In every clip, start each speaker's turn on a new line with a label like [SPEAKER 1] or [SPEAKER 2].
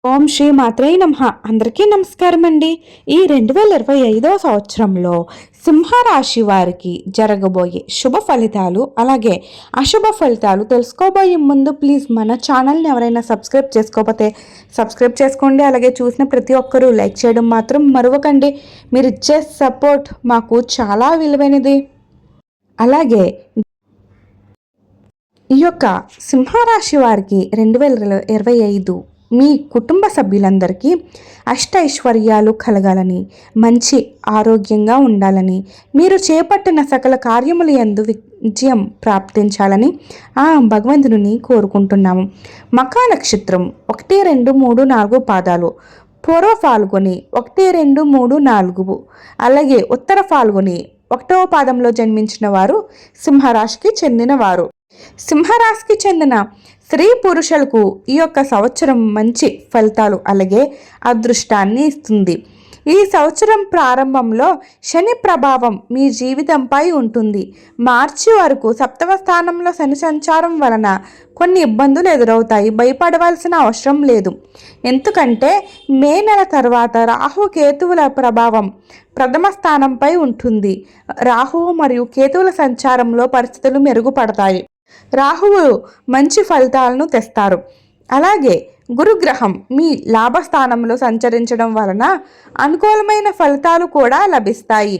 [SPEAKER 1] ఓం శ్రీ మాత్రే నమః. అందరికీ నమస్కారం అండి. ఈ 2025వ సంవత్సరంలో సింహరాశి వారికి జరగబోయే శుభ ఫలితాలు అలాగే అశుభ ఫలితాలు తెలుసుకోబోయే ముందు ప్లీజ్ మన ఛానల్ని ఎవరైనా సబ్స్క్రైబ్ చేసుకోకపోతే సబ్స్క్రైబ్ చేసుకోండి. అలాగే చూసిన ప్రతి ఒక్కరూ లైక్ చేయడం మాత్రం మరవకండి. మీరు ఇచ్చే సపోర్ట్ మాకు చాలా విలువైనది. అలాగే ఈ యొక్క సింహరాశి వారికి 2025 మీ కుటుంబ సభ్యులందరికీ అష్టైశ్వర్యాలు కలగాలని, మంచి ఆరోగ్యంగా ఉండాలని, మీరు చేపట్టిన సకల కార్యములు యందు విజయం ప్రాప్తించాలని ఆ భగవంతుని కోరుకుంటున్నాము. మఖా నక్షత్రం 1, 2, 3, 4 పాదాలు, పూర్వ ఫాల్గుని 1, 2, 3, 4, అలాగే ఉత్తర ఫాల్గుని 1వ పాదంలో జన్మించిన వారు సింహరాశికి చెందినవారు. సింహరాశికి చెందిన స్త్రీ పురుషులకు ఈ యొక్క సంవత్సరం మంచి ఫలితాలు అలాగే అదృష్టాన్ని ఇస్తుంది. ఈ సంవత్సరం ప్రారంభంలో శని ప్రభావం మీ జీవితంపై ఉంటుంది. మార్చి వరకు 7వ స్థానంలో శని సంచారం వలన కొన్ని ఇబ్బందులు ఎదురవుతాయి. భయపడవలసిన అవసరం లేదు. ఎందుకంటే మే నెల తర్వాత రాహు కేతువుల ప్రభావం ప్రథమ స్థానంపై ఉంటుంది. రాహువు మరియు కేతువుల సంచారంలో పరిస్థితులు మెరుగుపడతాయి. రాహువు మంచి ఫలితాలను తెస్తారు. అలాగే గురుగ్రహం మీ లాభస్థానంలో సంచరించడం వలన అనుకూలమైన ఫలితాలు కూడా లభిస్తాయి.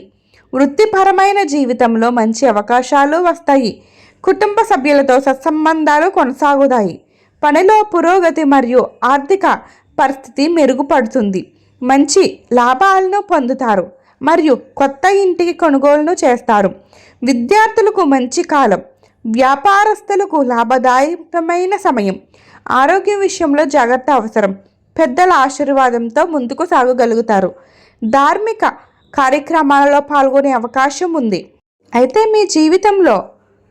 [SPEAKER 1] వృత్తిపరమైన జీవితంలో మంచి అవకాశాలు వస్తాయి. కుటుంబ సభ్యులతో సత్సంబంధాలు కొనసాగుతాయి. పనిలో పురోగతి మరియు ఆర్థిక పరిస్థితి మెరుగుపడుతుంది. మంచి లాభాలను పొందుతారు మరియు కొత్త ఇంటికి కొనుగోలును చేస్తారు. విద్యార్థులకు మంచి కాలం. వ్యాపారస్తులకు లాభదాయకమైన సమయం. ఆరోగ్యం విషయంలో జాగ్రత్త అవసరం. పెద్దల ఆశీర్వాదంతో ముందుకు సాగగలుగుతారు. ధార్మిక కార్యక్రమాలలో పాల్గొనే అవకాశం ఉంది. అయితే మీ జీవితంలో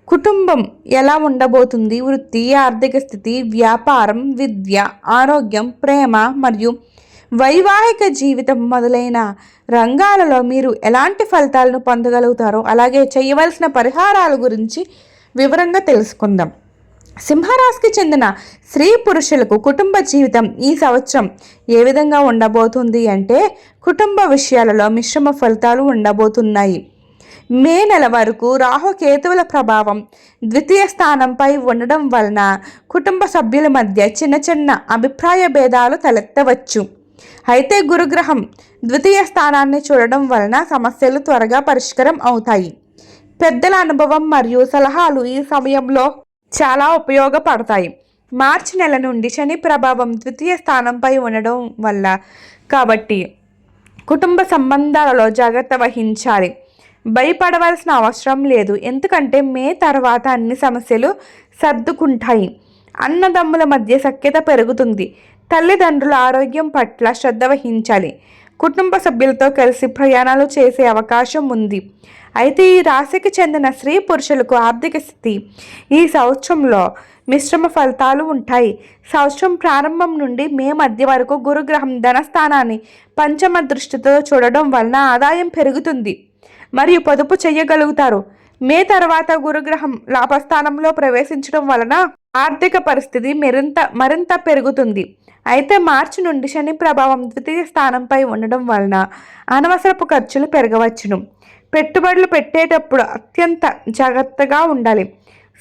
[SPEAKER 1] కుటుంబం ఎలా ఉండబోతుంది? వృత్తి, ఆర్థిక స్థితి, వ్యాపారం, విద్య, ఆరోగ్యం, ప్రేమ మరియు వైవాహిక జీవితం మొదలైన రంగాలలో మీరు ఎలాంటి ఫలితాలను పొందగలుగుతారో అలాగే చేయవలసిన పరిహారాల గురించి వివరంగా తెలుసుకుందాం. సింహరాశికి చెందిన స్త్రీ పురుషులకు కుటుంబ జీవితం ఈ సంవత్సరం ఏ విధంగా ఉండబోతుంది అంటే కుటుంబ విషయాలలో మిశ్రమ ఫలితాలు ఉండబోతున్నాయి. మే నెల వరకు రాహు కేతువుల ప్రభావం ద్వితీయ స్థానంపై ఉండడం వలన కుటుంబ సభ్యుల మధ్య చిన్న చిన్న అభిప్రాయ భేదాలు తలెత్తవచ్చు. అయితే గురుగ్రహం ద్వితీయ స్థానాన్ని చూడడం వలన సమస్యలు త్వరగా పరిష్కారం అవుతాయి. పెద్దల అనుభవం మరియు సలహాలు ఈ సమయంలో చాలా ఉపయోగపడతాయి. మార్చి నెల నుండి శని ప్రభావం ద్వితీయ స్థానంపై ఉండడం వల్ల కాబట్టి కుటుంబ సంబంధాలలో జాగ్రత్త వహించాలి. భయపడవలసిన అవసరం లేదు. ఎందుకంటే మే తర్వాత అన్ని సమస్యలు సర్దుకుంటాయి. అన్నదమ్ముల మధ్య సఖ్యత పెరుగుతుంది. తల్లిదండ్రుల ఆరోగ్యం పట్ల శ్రద్ధ వహించాలి. కుటుంబ సభ్యులతో కలిసి ప్రయాణాలు చేసే అవకాశం ఉంది. అయితే ఈ రాశికి చెందిన స్త్రీ పురుషులకు ఆర్థిక స్థితి ఈ సంవత్సరంలో మిశ్రమ ఫలితాలు ఉంటాయి. సంవత్సరం ప్రారంభం నుండి మే మధ్య వరకు గురుగ్రహం ధనస్థానాన్ని పంచమ దృష్టితో చూడడం వలన ఆదాయం పెరుగుతుంది మరియు పొదుపు చేయగలుగుతారు. మే తర్వాత గురుగ్రహం లాభస్థానంలో ప్రవేశించడం వలన ఆర్థిక పరిస్థితి మరింత పెరుగుతుంది. అయితే మార్చి నుండి శని ప్రభావం ద్వితీయ స్థానంపై ఉండడం వలన అనవసరపు ఖర్చులు పెరగవచ్చును. పెట్టుబడులు పెట్టేటప్పుడు అత్యంత జాగ్రత్తగా ఉండాలి.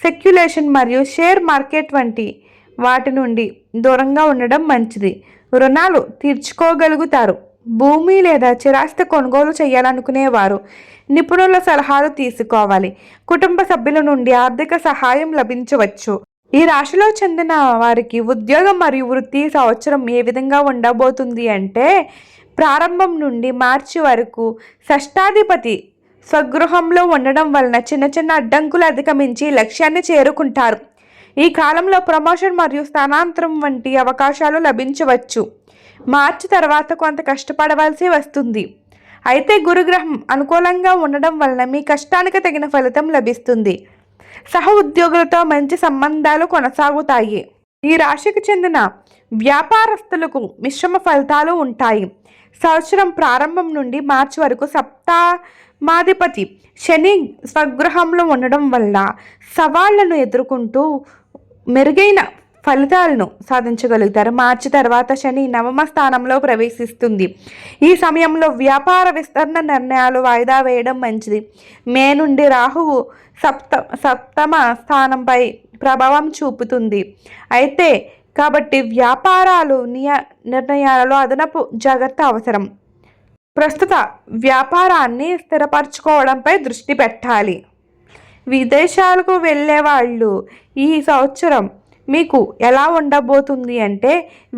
[SPEAKER 1] స్పెక్యులేషన్ మరియు షేర్ మార్కెట్ వంటి వాటి నుండి దూరంగా ఉండడం మంచిది. రుణాలు తీర్చుకోగలుగుతారు. భూమి లేదా చిరాస్తి కొనుగోలు చేయాలనుకునేవారు నిపుణుల సలహాలు తీసుకోవాలి. కుటుంబ సభ్యుల నుండి ఆర్థిక సహాయం లభించవచ్చు. ఈ రాశిలో చెందిన వారికి ఉద్యోగం మరియు వృత్తి సంవత్సరం ఏ విధంగా ఉండబోతుంది అంటే ప్రారంభం నుండి మార్చి వరకు షష్టాధిపతి స్వగృహంలో ఉండడం వలన చిన్న చిన్న అడ్డంకులు అధిగమించి లక్ష్యాన్ని చేరుకుంటారు. ఈ కాలంలో ప్రమోషన్ మరియు స్థానాంతరం వంటి అవకాశాలు లభించవచ్చు. మార్చి తర్వాత కొంత కష్టపడవలసి వస్తుంది. అయితే గురుగ్రహం అనుకూలంగా ఉండడం వలన మీ కష్టానికి తగిన ఫలితం లభిస్తుంది. సహ ఉద్యోగులతో మంచి సంబంధాలు కొనసాగుతాయి. ఈ రాశికి చెందిన వ్యాపారస్తులకు మిశ్రమ ఫలితాలు ఉంటాయి. సంవత్సరం ప్రారంభం నుండి మార్చి వరకు సప్తమాధిపతి శని స్వగృహంలో ఉండడం వల్ల సవాళ్లను ఎదుర్కొంటూ మెరుగైన ఫలితాలను సాధించగలుగుతారు. మార్చి తర్వాత శని నవమ స్థానంలో ప్రవేశిస్తుంది. ఈ సమయంలో వ్యాపార విస్తరణ నిర్ణయాలు వాయిదా వేయడం మంచిది. మే నుండి రాహువు సప్తమ స్థానంపై ప్రభావం చూపుతుంది. అయితే కాబట్టి వ్యాపారాలు నిర్ణయాలలో అదనపు జాగ్రత్త అవసరం. ప్రస్తుత వ్యాపారాన్ని స్థిరపరచుకోవడంపై దృష్టి పెట్టాలి. విదేశాలకు వెళ్ళే వాళ్ళు ఈ సంవత్సరం మీకు ఎలా ఉండబోతుంది అంటే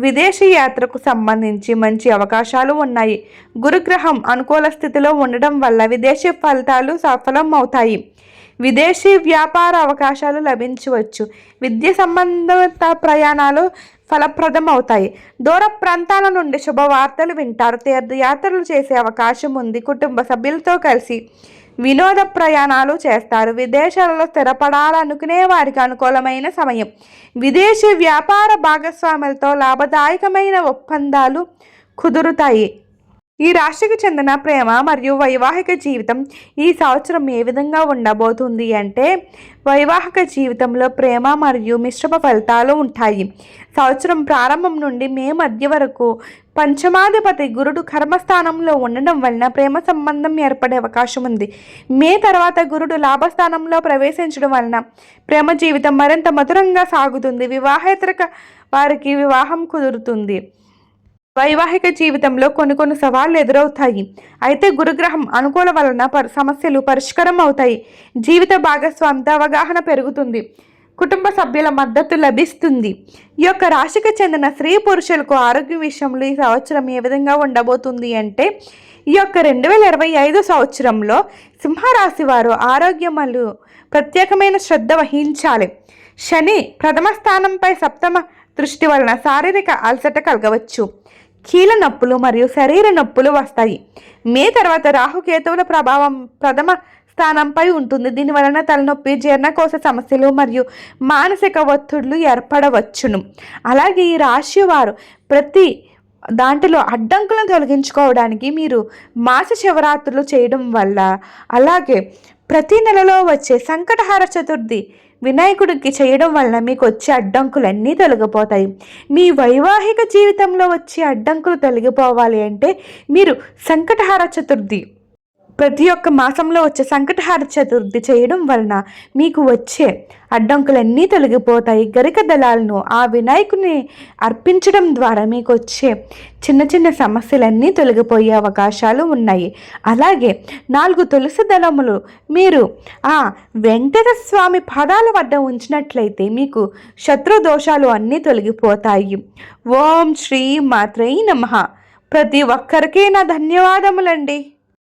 [SPEAKER 1] విదేశీ యాత్రకు సంబంధించి మంచి అవకాశాలు ఉన్నాయి. గురుగ్రహం అనుకూల స్థితిలో ఉండడం వల్ల విదేశీ ఫలితాలు సఫలం అవుతాయి. విదేశీ వ్యాపార అవకాశాలు లభించవచ్చు. విద్య సంబంధిత ప్రయాణాలు ఫలప్రదం అవుతాయి. దూర ప్రాంతాల నుండి శుభవార్తలు వింటారు. తీర్థయాత్రలు చేసే అవకాశం ఉంది. కుటుంబ సభ్యులతో కలిసి వినోద ప్రయాణాలు చేస్తారు. విదేశాలలో స్థిరపడాలనుకునే వారికి అనుకూలమైన సమయం. విదేశీ వ్యాపార భాగస్వాములతో లాభదాయకమైన ఒప్పందాలు కుదురుతాయి. ఈ రాశికి చెందిన ప్రేమ మరియు వైవాహిక జీవితం ఈ సంవత్సరం ఏ విధంగా ఉండబోతుంది అంటే వైవాహిక జీవితంలో ప్రేమ మరియు మిశ్రమ ఫలితాలు ఉంటాయి. సంవత్సరం ప్రారంభం నుండి మే మధ్య వరకు పంచమాధిపతి గురుడు కర్మస్థానంలో ఉండడం వలన ప్రేమ సంబంధం ఏర్పడే అవకాశం ఉంది. మే తర్వాత గురుడు లాభస్థానంలో ప్రవేశించడం వలన ప్రేమ జీవితం మరింత మధురంగా సాగుతుంది. వివాహేతర వారికి వివాహం కుదురుతుంది. వైవాహిక జీవితంలో కొన్ని సవాళ్లు ఎదురవుతాయి. అయితే గురుగ్రహం అనుకూల వలన సమస్యలు పరిష్కారం అవుతాయి. జీవిత భాగస్వామితో అవగాహన పెరుగుతుంది. కుటుంబ సభ్యుల మద్దతు లభిస్తుంది. ఈ యొక్క రాశికి చెందిన స్త్రీ పురుషులకు ఆరోగ్య విషయంలో ఈ సంవత్సరం ఏ విధంగా ఉండబోతుంది అంటే ఈ యొక్క 2025 సంవత్సరంలో సింహరాశి వారు ఆరోగ్యములు ప్రత్యేకమైన శ్రద్ధ వహించాలి. శని ప్రథమ స్థానంపై సప్తమ దృష్టి వలన శారీరక అలసట కలగవచ్చు. కీళ్ళ నొప్పులు మరియు శరీర నొప్పులు వస్తాయి. మే తర్వాత రాహుకేతువుల ప్రభావం ప్రథమ స్థానంపై ఉంటుంది. దీనివలన తలనొప్పి, జీర్ణకోశ సమస్యలు మరియు మానసిక ఒత్తిడులు ఏర్పడవచ్చును. అలాగే ఈ రాశి వారు ప్రతి దాంట్లో అడ్డంకులను తొలగించుకోవడానికి మీరు మాస శివరాత్రులు చేయడం వల్ల, అలాగే ప్రతి నెలలో వచ్చే సంకటహార చతుర్థి వినాయకుడికి చేయడం వలన మీకు వచ్చే అడ్డంకులన్నీ తొలగిపోతాయి. మీ వైవాహిక జీవితంలో వచ్చే అడ్డంకులు తొలగిపోవాలి అంటే మీరు సంకటహార చతుర్థి ప్రతి ఒక్క మాసంలో వచ్చే సంకటహార చతుర్థి చేయడం వలన మీకు వచ్చే అడ్డంకులన్నీ తొలగిపోతాయి. గరిక దళాలను ఆ వినాయకుని అర్పించడం ద్వారా మీకు వచ్చే చిన్న సమస్యలన్నీ తొలగిపోయే అవకాశాలు ఉన్నాయి. అలాగే 4 తులసి దళములు మీరు ఆ వెంకటేశ్వర స్వామి పాదాల వద్ద ఉంచినట్లయితే మీకు శత్రు దోషాలు అన్నీ తొలగిపోతాయి. ఓం శ్రీ మాత్రై నమః. ప్రతి ఒక్కరికి నా ధన్యవాదములండి.